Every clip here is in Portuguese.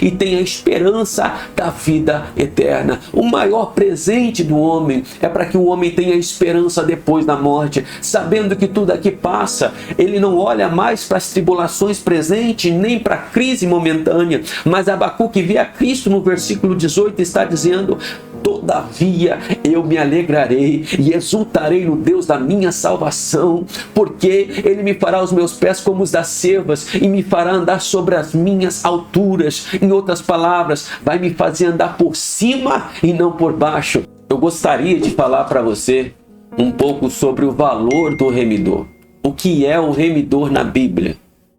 e tem a esperança da vida eterna. O maior presente do homem é para que o homem tenha esperança depois da morte, sabendo que tudo aqui passa. Ele não olha mais para as tribulações presentes, nem para a crise momentânea, mas Abacuque vê a Cristo no versículo 18, está dizendo: todavia eu me alegrarei e exultarei no Deus da minha salvação, porque Ele me fará os meus pés como os das cervas e me fará andar sobre as minhas alturas. Em outras palavras, vai me fazer andar por cima e não por baixo. Eu gostaria de falar para você um pouco sobre o valor do remidor. O que é o remidor na Bíblia?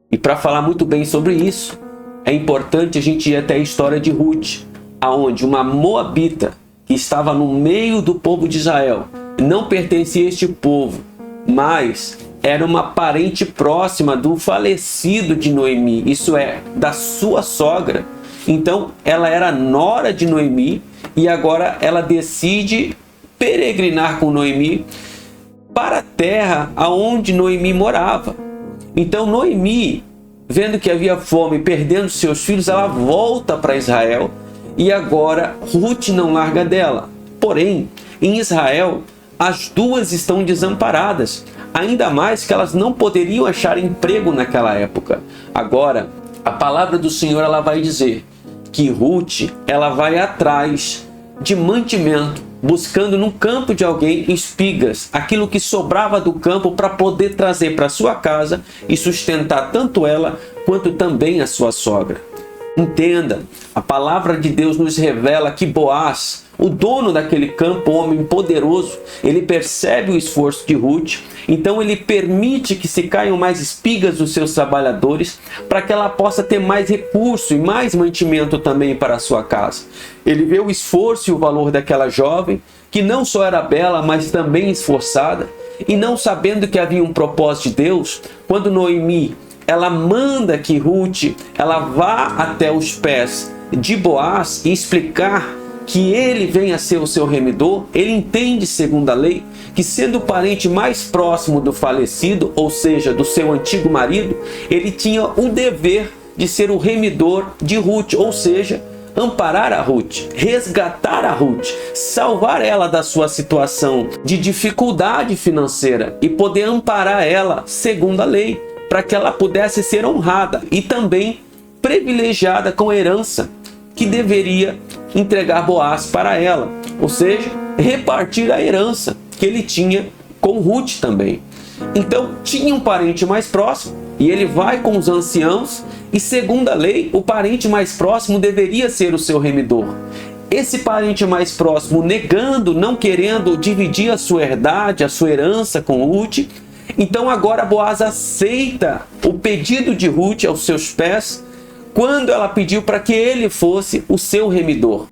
E para falar muito bem sobre isso, é importante a gente ir até a história de Ruth, aonde uma moabita que estava no meio do povo de Israel, não pertencia a este povo, mas era uma parente próxima do falecido de Noemi, isso é, da sua sogra. Então ela era nora de Noemi e agora ela decide peregrinar com Noemi para a terra aonde Noemi morava. Então Noemi, vendo que havia fome, perdendo seus filhos, ela volta para Israel e agora Ruth não larga dela. Porém, em Israel, as duas estão desamparadas, ainda mais que elas não poderiam achar emprego naquela época. Agora, a palavra do Senhor ela vai dizer que Ruth ela vai atrás de mantimento, buscando no campo de alguém espigas, aquilo que sobrava do campo para poder trazer para sua casa e sustentar tanto ela quanto também a sua sogra. Entenda, a palavra de Deus nos revela que Boaz, o dono daquele campo, homem poderoso, ele percebe o esforço de Ruth, então ele permite que se caiam mais espigas dos seus trabalhadores para que ela possa ter mais recurso e mais mantimento também para a sua casa. Ele vê o esforço e o valor daquela jovem, que não só era bela, mas também esforçada, e não sabendo que havia um propósito de Deus, quando Noemi ela manda que Ruth ela vá até os pés de Boaz e explicar que ele venha a ser o seu remidor. Ele entende, segundo a lei, que sendo o parente mais próximo do falecido, ou seja, do seu antigo marido, ele tinha o dever de ser o remidor de Ruth, ou seja, amparar a Ruth, resgatar a Ruth, salvar ela da sua situação de dificuldade financeira e poder amparar ela segundo a lei, para que ela pudesse ser honrada e também privilegiada com a herança que deveria entregar Boaz para ela, ou seja, repartir a herança que ele tinha com Ruth também. Então tinha um parente mais próximo e ele vai com os anciãos e, segundo a lei, o parente mais próximo deveria ser o seu remidor. Esse parente mais próximo negando, não querendo dividir a sua herdade, a sua herança com Ruth. Então agora Boaz aceita o pedido de Ruth aos seus pés, quando ela pediu para que ele fosse o seu remidor.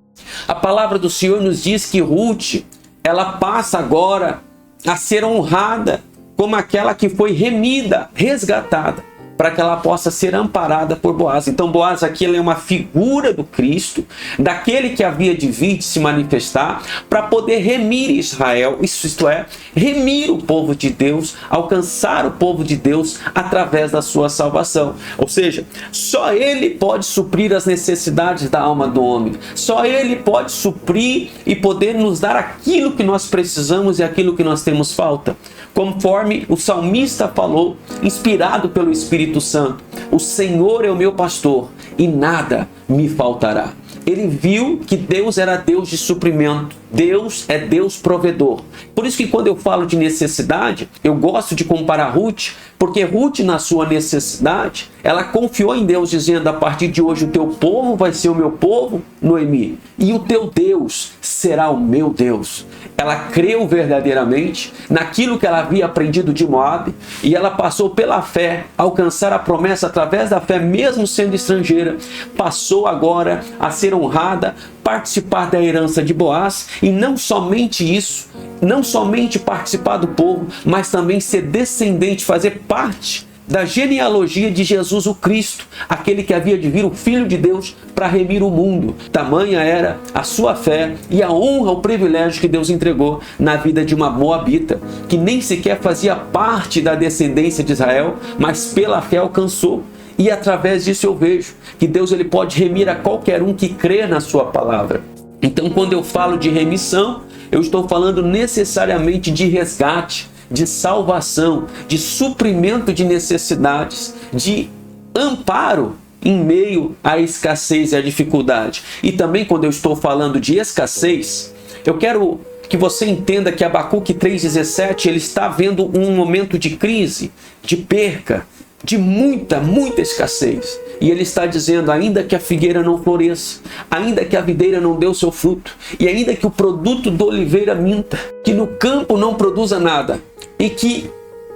A palavra do Senhor nos diz que Ruth, ela passa agora a ser honrada como aquela que foi remida, resgatada, para que ela possa ser amparada por Boaz. Então Boaz aqui ele é uma figura do Cristo, daquele que havia de vir, de se manifestar, para poder remir Israel, isto é, remir o povo de Deus, alcançar o povo de Deus através da sua salvação. Ou seja, só ele pode suprir as necessidades da alma do homem, só ele pode suprir e poder nos dar aquilo que nós precisamos e aquilo que nós temos falta. Conforme o salmista falou, inspirado pelo Espírito Santo: o Senhor é o meu pastor e nada me faltará. Ele viu que Deus era Deus de suprimento. Deus é Deus provedor. Por isso que quando eu falo de necessidade, eu gosto de comparar Ruth, porque Ruth, na sua necessidade, ela confiou em Deus, dizendo: a partir de hoje o teu povo vai ser o meu povo, Noemi, e o teu Deus será o meu Deus. Ela creu verdadeiramente naquilo que ela havia aprendido de Moabe, e ela passou pela fé a alcançar a promessa através da fé, mesmo sendo estrangeira. Passou agora a ser honrada, participar da herança de Boaz, e não somente isso, não somente participar do povo, mas também ser descendente, fazer parte da genealogia de Jesus o Cristo, aquele que havia de vir, o Filho de Deus, para remir o mundo. Tamanha era a sua fé e a honra, o privilégio que Deus entregou na vida de uma moabita, que nem sequer fazia parte da descendência de Israel, mas pela fé alcançou. E através disso eu vejo que Deus ele pode remir a qualquer um que crê na sua palavra. Então, quando eu falo de remissão, eu estou falando necessariamente de resgate, de salvação, de suprimento de necessidades, de amparo em meio à escassez e à dificuldade. E também, quando eu estou falando de escassez, eu quero que você entenda que Abacuque 3,17, ele está vendo um momento de crise, de perca, de muita escassez. E ele está dizendo, ainda que a figueira não floresça, ainda que a videira não dê o seu fruto, e ainda que o produto da oliveira minta, que no campo não produza nada, e que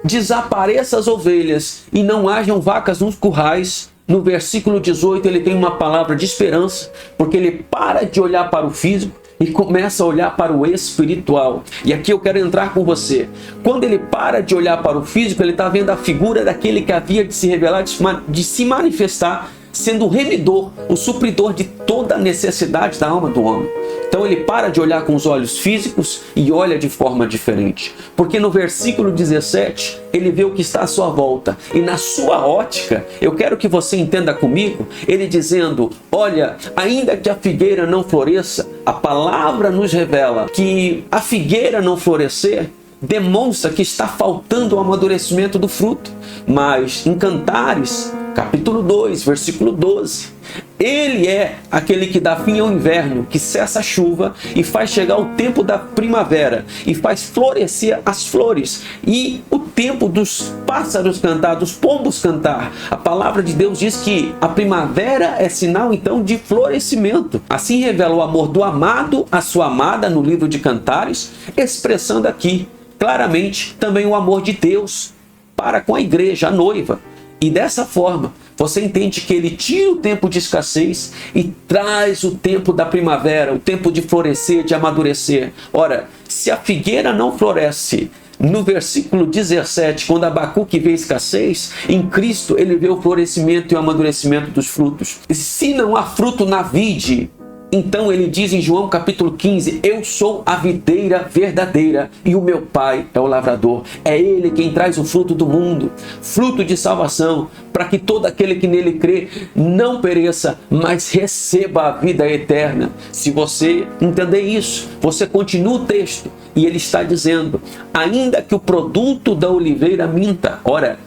desapareça as ovelhas, e não hajam vacas nos currais, no versículo 18 ele tem uma palavra de esperança, porque ele para de olhar para o físico, e começa a olhar para o espiritual. E aqui eu quero entrar com você. Quando ele para de olhar para o físico, ele está vendo a figura daquele que havia de se revelar, de se manifestar, sendo o remidor, o supridor de toda a necessidade da alma do homem. Então ele para de olhar com os olhos físicos e olha de forma diferente. Porque no versículo 17, ele vê o que está à sua volta. E na sua ótica, eu quero que você entenda comigo, ele dizendo, olha, ainda que a figueira não floresça, a palavra nos revela que a figueira não florescer, demonstra que está faltando o amadurecimento do fruto. Mas em Cantares, capítulo 2, versículo 12, ele é aquele que dá fim ao inverno, que cessa a chuva e faz chegar o tempo da primavera e faz florescer as flores e o tempo dos pássaros cantar, dos pombos cantar. A palavra de Deus diz que a primavera é sinal então de florescimento. Assim revela o amor do amado à sua amada no livro de Cantares, expressando aqui claramente também o amor de Deus para com a igreja, a noiva. E dessa forma, você entende que ele tira o tempo de escassez e traz o tempo da primavera, o tempo de florescer, de amadurecer. Ora, se a figueira não floresce, no versículo 17, quando Abacuque vê escassez, em Cristo ele vê o florescimento e o amadurecimento dos frutos. E se não há fruto na vide, então ele diz em João capítulo 15, eu sou a videira verdadeira e o meu pai é o lavrador. É ele quem traz o fruto do mundo, fruto de salvação, para que todo aquele que nele crê não pereça, mas receba a vida eterna. Se você entender isso, você continua o texto e ele está dizendo, ainda que o produto da oliveira minta, ora,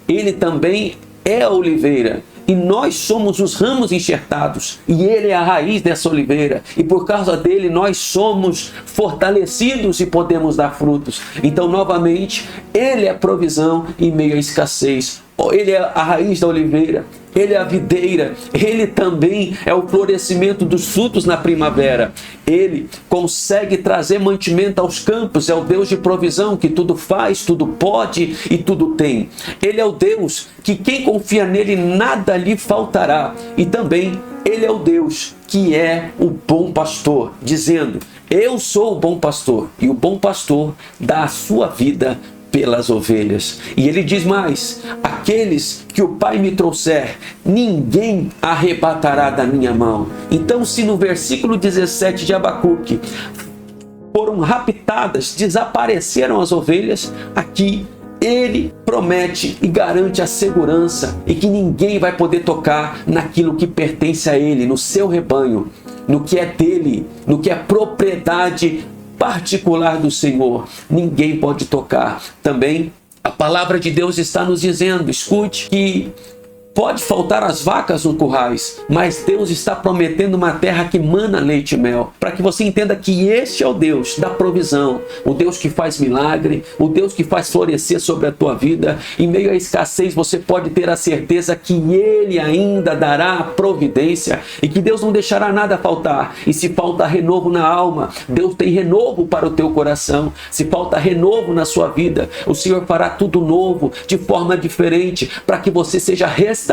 ele também é a oliveira. E nós somos os ramos enxertados, e ele é a raiz dessa oliveira, e por causa dele nós somos fortalecidos e podemos dar frutos. Então, novamente, ele é a provisão em meio à escassez. Ele é a raiz da oliveira, ele é a videira, ele também é o florescimento dos frutos na primavera. Ele consegue trazer mantimento aos campos, é o Deus de provisão que tudo faz, tudo pode e tudo tem. Ele é o Deus que quem confia nele nada lhe faltará. E também ele é o Deus que é o bom pastor, dizendo, eu sou o bom pastor e o bom pastor dá a sua vida pelas ovelhas. E ele diz mais, aqueles que o Pai me trouxer, ninguém arrebatará da minha mão. Então, se no versículo 17 de Abacuque foram raptadas, desapareceram as ovelhas, aqui ele promete e garante a segurança e que ninguém vai poder tocar naquilo que pertence a ele, no seu rebanho, no que é dele, no que é propriedade particular do Senhor. Ninguém pode tocar. Também a palavra de Deus está nos dizendo, escute, que pode faltar as vacas nos currais, mas Deus está prometendo uma terra que mana leite e mel, para que você entenda que este é o Deus da provisão, o Deus que faz milagre, o Deus que faz florescer sobre a tua vida. Em meio à escassez você pode ter a certeza que Ele ainda dará a providência e que Deus não deixará nada faltar. E se falta renovo na alma, Deus tem renovo para o teu coração. Se falta renovo na sua vida, o Senhor fará tudo novo, de forma diferente, para que você seja restaurado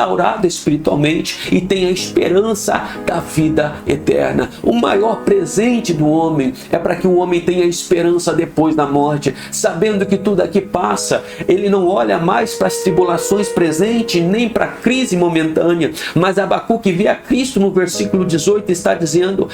espiritualmente e tenha esperança da vida eterna. O maior presente do homem é para que o homem tenha esperança depois da morte, sabendo que tudo aqui passa. Ele não olha mais para as tribulações presentes, nem para a crise momentânea, mas Abacuque vê a Cristo no versículo 18, está dizendo,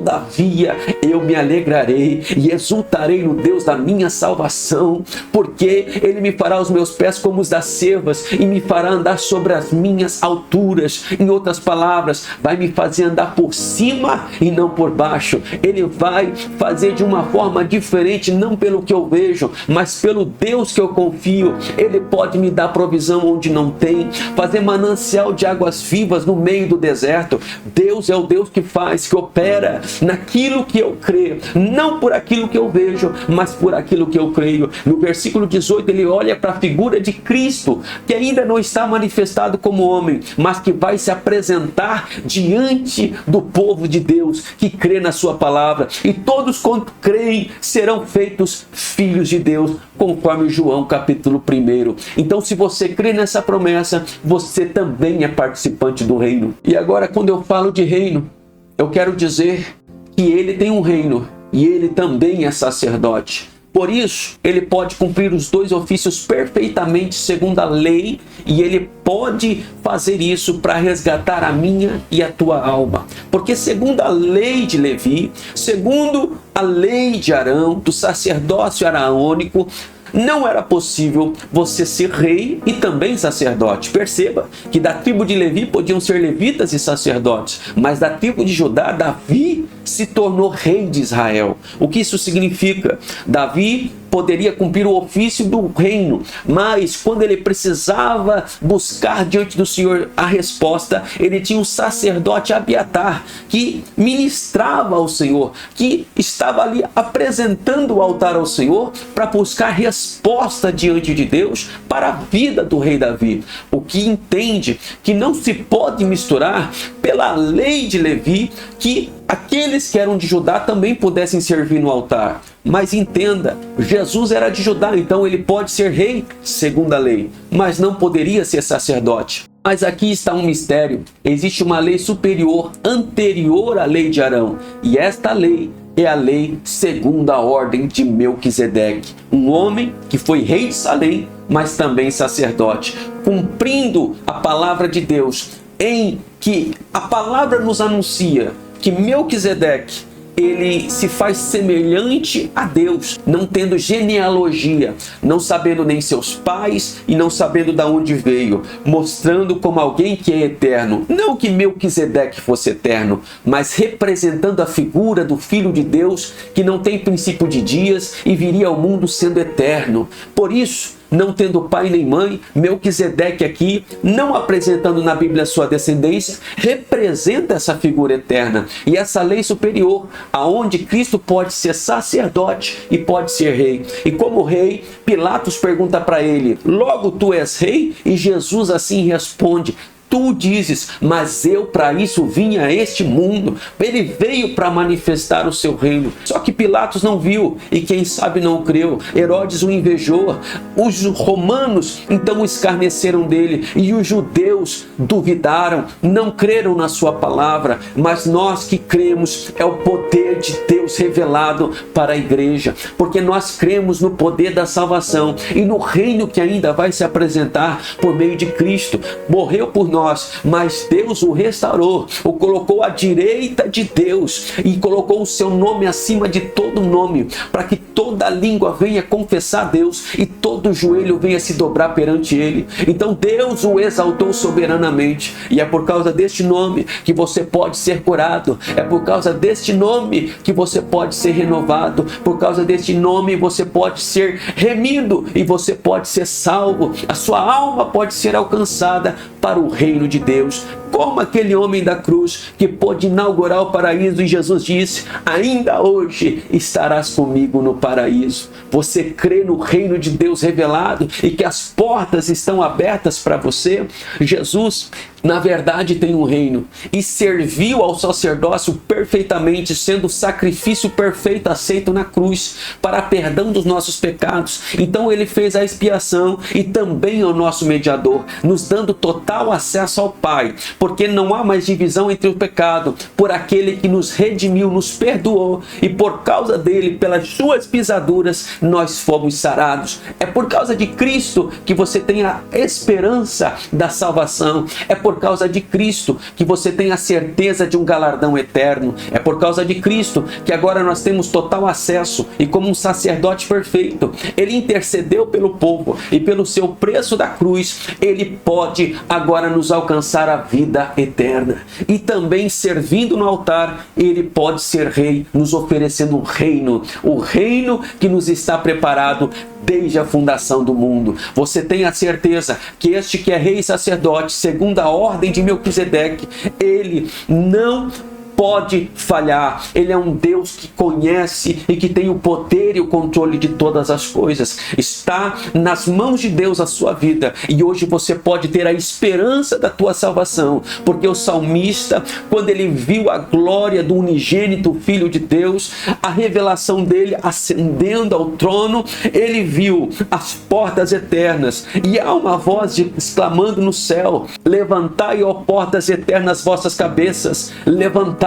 Todavia eu me alegrarei e exultarei no Deus da minha salvação, porque Ele me fará os meus pés como os das cervas e me fará andar sobre as minhas alturas. Em outras palavras, vai me fazer andar por cima e não por baixo. Ele vai fazer de uma forma diferente, não pelo que eu vejo, mas pelo Deus que eu confio. Ele pode me dar provisão onde não tem, fazer manancial de águas vivas no meio do deserto. Deus é o Deus que faz, que opera naquilo que eu creio, não por aquilo que eu vejo, mas por aquilo que eu creio. No versículo 18, ele olha para a figura de Cristo, que ainda não está manifestado como homem, mas que vai se apresentar diante do povo de Deus, que crê na sua palavra, e todos quanto creem serão feitos filhos de Deus, conforme João capítulo 1. Então, se você crê nessa promessa, você também é participante do reino. E agora, quando eu falo de reino, eu quero dizer que ele tem um reino e ele também é sacerdote. Por isso, ele pode cumprir os dois ofícios perfeitamente segundo a lei, e ele pode fazer isso para resgatar a minha e a tua alma. Porque segundo a lei de Levi, segundo a lei de Arão, do sacerdócio araônico, não era possível você ser rei e também sacerdote. Perceba que da tribo de Levi podiam ser levitas e sacerdotes, mas da tribo de Judá, Davi se tornou rei de Israel. O que isso significa? Davi poderia cumprir o ofício do reino, mas quando ele precisava buscar diante do Senhor a resposta, ele tinha um sacerdote Abiatar, que ministrava ao Senhor, que estava ali apresentando o altar ao Senhor para buscar resposta diante de Deus para a vida do rei Davi. O que entende que não se pode misturar pela lei de Levi, que aqueles que eram de Judá também pudessem servir no altar. Mas entenda, Jesus era de Judá, então ele pode ser rei segundo a lei, mas não poderia ser sacerdote. Mas aqui está um mistério. Existe uma lei superior, anterior à lei de Arão, e esta lei é a lei segundo a ordem de Melquisedeque, um homem que foi rei de Salém, mas também sacerdote, cumprindo a palavra de Deus, em que a palavra nos anuncia que Melquisedeque, ele se faz semelhante a Deus, não tendo genealogia, não sabendo nem seus pais e não sabendo de onde veio, mostrando como alguém que é eterno. Não que Melquisedeque fosse eterno, mas representando a figura do Filho de Deus, que não tem princípio de dias e viria ao mundo sendo eterno. Por isso, não tendo pai nem mãe, Melquisedeque aqui, não apresentando na Bíblia sua descendência, representa essa figura eterna e essa lei superior, aonde Cristo pode ser sacerdote e pode ser rei. E como rei, Pilatos pergunta para ele: logo tu és rei? E Jesus assim responde: tu dizes, mas eu para isso vim a este mundo. Ele veio para manifestar o seu reino. Só que Pilatos não viu e quem sabe não creu. Herodes o invejou. Os romanos então escarneceram dele e os judeus duvidaram, não creram na sua palavra. Mas nós que cremos, é o poder de Deus revelado para a igreja, porque nós cremos no poder da salvação e no reino que ainda vai se apresentar por meio de Cristo. Morreu por nós, mas Deus o restaurou, o colocou à direita de Deus e colocou o seu nome acima de todo nome, para que toda língua venha confessar a Deus e todo joelho venha se dobrar perante Ele. Então Deus o exaltou soberanamente, e é por causa deste nome que você pode ser curado, é por causa deste nome que você pode ser renovado, por causa deste nome você pode ser remido e você pode ser salvo, a sua alma pode ser alcançada para o reino de Deus, como aquele homem da cruz que pôde inaugurar o paraíso, e Jesus disse: ainda hoje estarás comigo no paraíso. Você crê no reino de Deus revelado e que as portas estão abertas para você? Jesus, na verdade, tem um reino e serviu ao sacerdócio perfeitamente, sendo o sacrifício perfeito aceito na cruz para perdão dos nossos pecados. Então ele fez a expiação e também é o nosso mediador, nos dando total acesso ao Pai. porque não há mais divisão entre o pecado, por aquele que nos redimiu, nos perdoou, e por causa dele, pelas suas pisaduras, nós fomos sarados. É por causa de Cristo que você tem a esperança da salvação. É por causa de Cristo que você tem a certeza de um galardão eterno. É por causa de Cristo que agora nós temos total acesso, e como um sacerdote perfeito, ele intercedeu pelo povo, e pelo seu preço da cruz, ele pode agora nos alcançar a vida eterna. E também, servindo no altar, ele pode ser rei, nos oferecendo um reino, o reino que nos está preparado desde a fundação do mundo. Você tem a certeza que este que é rei e sacerdote, segundo a ordem de Melquisedeque, ele não pode falhar. Ele é um Deus que conhece e que tem o poder e o controle de todas as coisas. Está nas mãos de Deus a sua vida, e hoje você pode ter a esperança da tua salvação, porque o salmista, quando ele viu a glória do unigênito Filho de Deus, a revelação dele ascendendo ao trono, ele viu as portas eternas, e há uma voz exclamando no céu: levantai, ó portas eternas, vossas cabeças, levantai,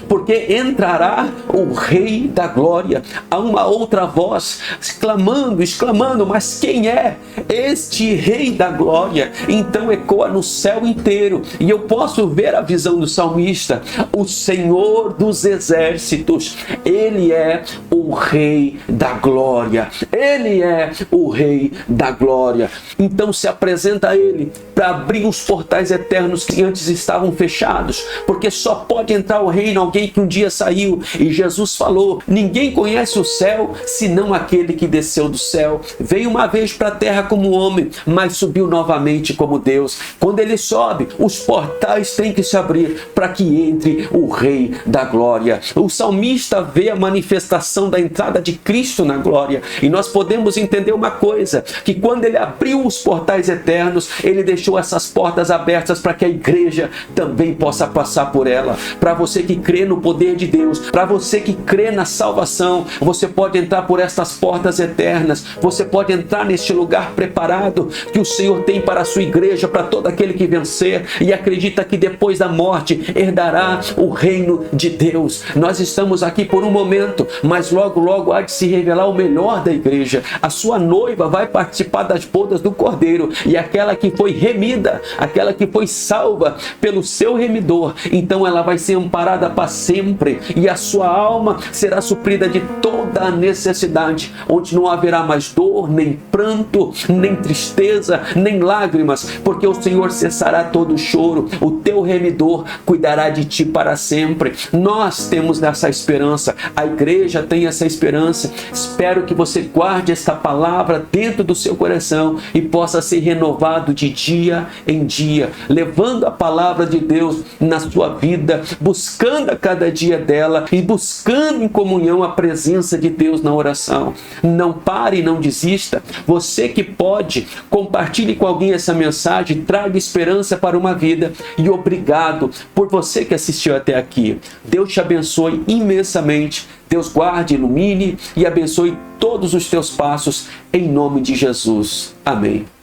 porque entrará o Rei da Glória. Há uma outra voz exclamando, mas quem é este Rei da Glória? Então ecoa no céu inteiro, e eu posso ver a visão do salmista: o Senhor dos exércitos, ele é o Rei da Glória, ele é o Rei da Glória. Então se apresenta a ele para abrir os portais eternos que antes estavam fechados, porque só pode entrar o reino alguém que um dia saiu, e Jesus falou: ninguém conhece o céu senão aquele que desceu do céu. Veio uma vez para a terra como homem, mas subiu novamente como Deus. Quando ele sobe, os portais têm que se abrir para que entre o Rei da Glória. O salmista vê a manifestação da entrada de Cristo na glória, e nós podemos entender uma coisa, que quando ele abriu os portais eternos, ele deixou essas portas abertas para que a igreja também possa passar por ela. Para você que crê no poder de Deus, para você que crê na salvação, você pode entrar por estas portas eternas, você pode entrar neste lugar preparado que o Senhor tem para a sua igreja, para todo aquele que vencer e acredita que depois da morte herdará o reino de Deus. Nós estamos aqui por um momento, mas logo logo há de se revelar o melhor da igreja. A sua noiva vai participar das bodas do Cordeiro, e aquela que foi remida, aquela que foi salva pelo seu remidor, então ela vai ser amparada para sempre, e a sua alma será suprida de toda a necessidade, onde não haverá mais dor, nem pranto, nem tristeza, nem lágrimas, porque o Senhor cessará todo o choro. O teu remidor cuidará de ti para sempre. Nós temos essa esperança, a igreja tem essa esperança. Espero que você guarde esta palavra dentro do seu coração e possa ser renovado de dia em dia, levando a palavra de Deus na sua vida, buscando a cada dia dela e buscando em comunhão a presença de Deus na oração. Não pare, não desista. Você que pode, compartilhe com alguém essa mensagem, traga esperança para uma vida, e obrigado por você que assistiu até aqui. Deus te abençoe imensamente. Deus guarde, ilumine e abençoe todos os teus passos em nome de Jesus. Amém.